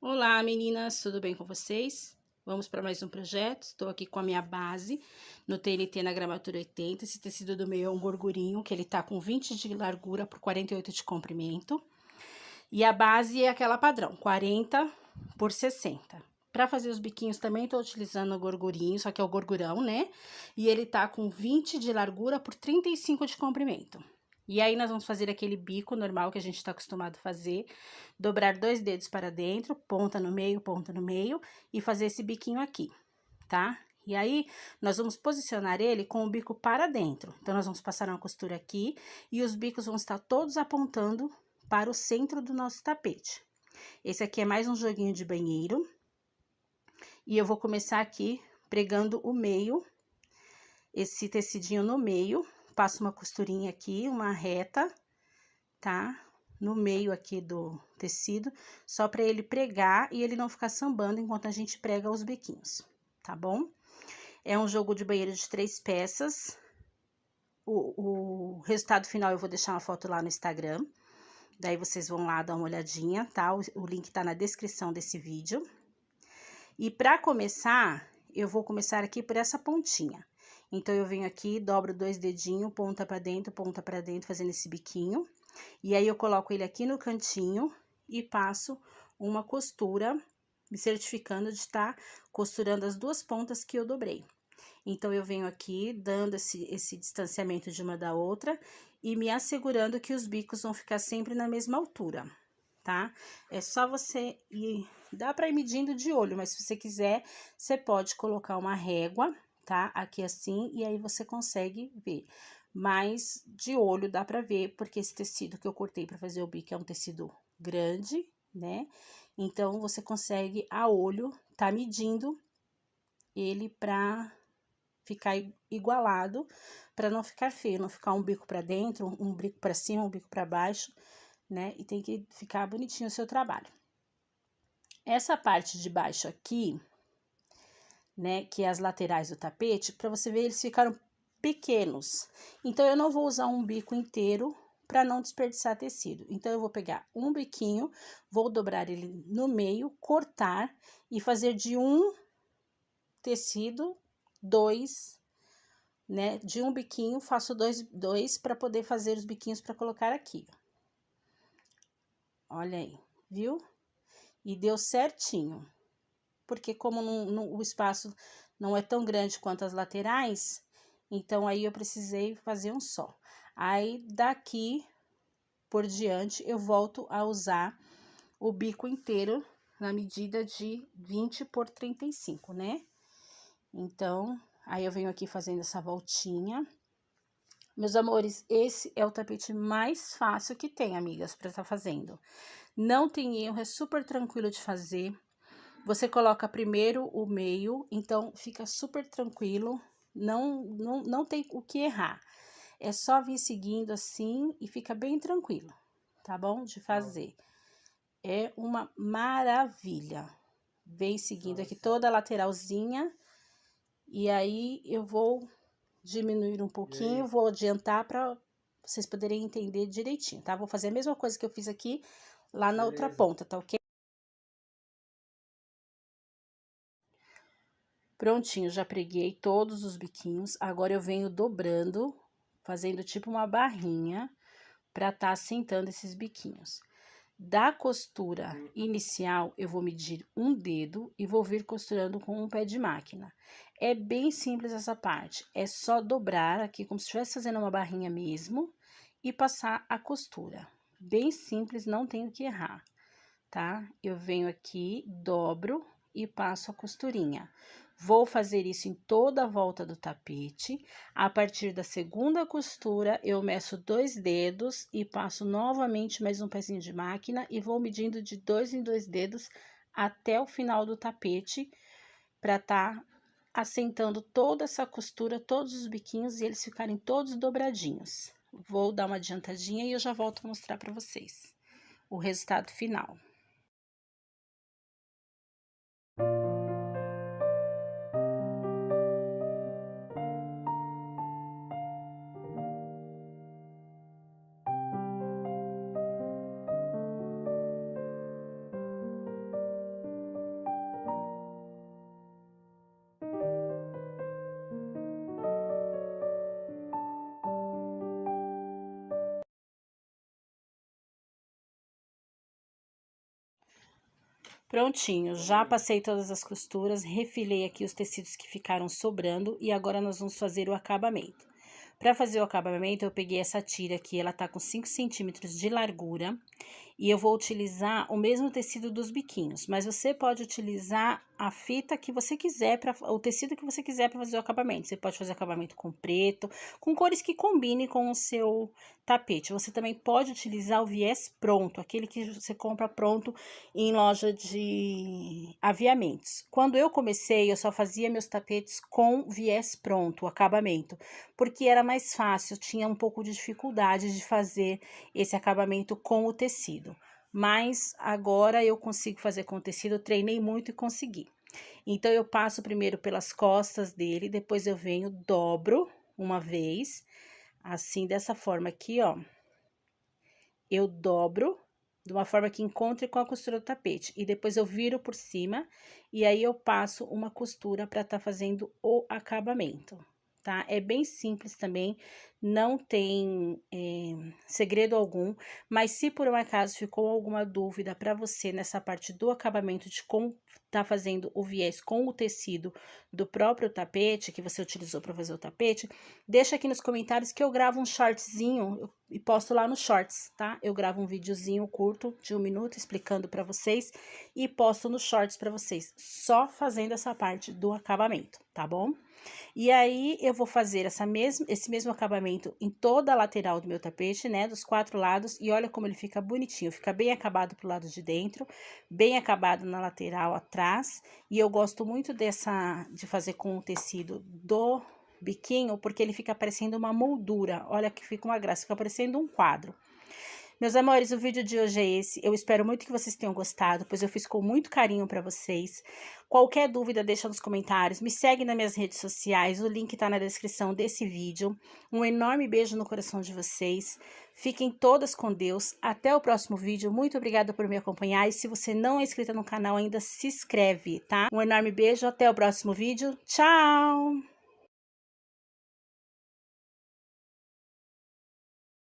Olá, meninas, tudo bem com vocês? Vamos para mais um projeto. Estou aqui com a minha base no TNT na gramatura 80. Esse tecido do meio é um gorgurinho, que ele tá com 20 de largura por 48 de comprimento. E a base é aquela padrão, 40 por 60. Para fazer os biquinhos também tô utilizando o gorgurinho, só que é o gorgurão, né? E ele tá com 20 de largura por 35 de comprimento. E aí, nós vamos fazer aquele bico normal que a gente tá acostumado a fazer, dobrar 2 dedos para dentro, ponta no meio, e fazer esse biquinho aqui, tá? E aí, nós vamos posicionar ele com o bico para dentro. Então, nós vamos passar uma costura aqui, e os bicos vão estar todos apontando para o centro do nosso tapete. Esse aqui é mais um joguinho de banheiro. E eu vou começar aqui pregando o meio, esse tecidinho no meio, passo uma costurinha aqui, uma reta, tá? No meio aqui do tecido, só para ele pregar e ele não ficar sambando enquanto a gente prega os biquinhos, tá bom? É um jogo de banheiro de 3 peças. O resultado final eu vou deixar uma foto lá no Instagram. Daí vocês vão lá dar uma olhadinha, tá? O link tá na descrição desse vídeo. E para começar, eu vou começar aqui por essa pontinha. Então, eu venho aqui, dobro 2 dedinhos, ponta para dentro, fazendo esse biquinho. E aí, eu coloco ele aqui no cantinho e passo uma costura, me certificando de estar costurando as duas pontas que eu dobrei. Então, eu venho aqui, dando esse distanciamento de uma da outra e me assegurando que os bicos vão ficar sempre na mesma altura, tá? É só você ir, dá pra ir medindo de olho, mas se você quiser, você pode colocar uma régua, tá? Aqui assim, e aí você consegue ver. Mas de olho dá pra ver, porque esse tecido que eu cortei pra fazer o bico é um tecido grande, né? Então, você consegue a olho tá medindo ele pra ficar igualado, pra não ficar feio, não ficar um bico pra dentro, um bico pra cima, um bico pra baixo, né? E tem que ficar bonitinho o seu trabalho. Essa parte de baixo aqui, né, que é as laterais do tapete, pra você ver, eles ficaram pequenos. Então, eu não vou usar um bico inteiro pra não desperdiçar tecido. Então, eu vou pegar um biquinho, vou dobrar ele no meio, cortar e fazer de um tecido, 2, né? De um biquinho, faço dois para poder fazer os biquinhos para colocar aqui. Olha aí, viu? E deu certinho. Porque como o espaço não é tão grande quanto as laterais, então aí eu precisei fazer um só. Aí, daqui por diante, eu volto a usar o bico inteiro na medida de 20 por 35, né? Então, aí eu venho aqui fazendo essa voltinha. Meus amores, esse é o tapete mais fácil que tem, amigas, para estar fazendo. Não tem erro, é super tranquilo de fazer. Você coloca primeiro o meio, então fica super tranquilo, não tem o que errar. É só vir seguindo assim e fica bem tranquilo, tá bom? De fazer. É uma maravilha. Vem seguindo aqui toda a lateralzinha e aí eu vou diminuir um pouquinho, vou adiantar para vocês poderem entender direitinho, tá? Vou fazer a mesma coisa que eu fiz aqui lá na outra ponta, tá ok? Prontinho, já preguei todos os biquinhos, agora eu venho dobrando, fazendo tipo uma barrinha pra tá assentando esses biquinhos. Da costura inicial, eu vou medir um dedo e vou vir costurando com um pé de máquina. É bem simples essa parte, é só dobrar aqui como se estivesse fazendo uma barrinha mesmo e passar a costura. Bem simples, não tenho que errar, tá? Eu venho aqui, dobro e passo a costurinha. Vou fazer isso em toda a volta do tapete. A partir da segunda costura, eu meço 2 dedos e passo novamente mais um pezinho de máquina e vou medindo de 2 em 2 dedos até o final do tapete, para tá assentando toda essa costura, todos os biquinhos e eles ficarem todos dobradinhos. Vou dar uma adiantadinha e eu já volto a mostrar para vocês o resultado final. Prontinho, já passei todas as costuras, refilei aqui os tecidos que ficaram sobrando e agora nós vamos fazer o acabamento. Para fazer o acabamento, eu peguei essa tira aqui, ela tá com 5 centímetros de largura e eu vou utilizar o mesmo tecido dos biquinhos, mas você pode utilizar a fita que você quiser, o tecido que você quiser para fazer o acabamento. Você pode fazer acabamento com preto, com cores que combinem com o seu tapete. Você também pode utilizar o viés pronto, aquele que você compra pronto em loja de aviamentos. Quando eu comecei, eu só fazia meus tapetes com viés pronto, o acabamento, porque era mais fácil, eu tinha um pouco de dificuldade de fazer esse acabamento com o tecido. Mas agora eu consigo fazer com o tecido, treinei muito e consegui. Então, eu passo primeiro pelas costas dele, depois eu venho, dobro uma vez, assim, dessa forma aqui, ó. Eu dobro de uma forma que encontre com a costura do tapete. E depois eu viro por cima, e aí eu passo uma costura para tá fazendo o acabamento, tá? É bem simples também, não tem segredo algum, mas se por um acaso ficou alguma dúvida para você nessa parte do acabamento de como tá fazendo o viés com o tecido do próprio tapete, que você utilizou para fazer o tapete, deixa aqui nos comentários que eu gravo um shortzinho e posto lá no shorts, tá? Eu gravo um videozinho curto de 1 minuto explicando para vocês e posto nos shorts para vocês, só fazendo essa parte do acabamento, tá bom? E aí, eu vou fazer esse mesmo acabamento em toda a lateral do meu tapete, né, dos 4 lados, e olha como ele fica bonitinho, fica bem acabado pro lado de dentro, bem acabado na lateral atrás, e eu gosto muito de fazer com o tecido do biquinho, porque ele fica parecendo uma moldura, olha que fica uma graça, fica parecendo um quadro. Meus amores, o vídeo de hoje é esse. Eu espero muito que vocês tenham gostado, pois eu fiz com muito carinho para vocês. Qualquer dúvida, deixa nos comentários. Me segue nas minhas redes sociais, o link tá na descrição desse vídeo. Um enorme beijo no coração de vocês. Fiquem todas com Deus. Até o próximo vídeo. Muito obrigada por me acompanhar. E se você não é inscrita no canal ainda, se inscreve, tá? Um enorme beijo. Até o próximo vídeo. Tchau!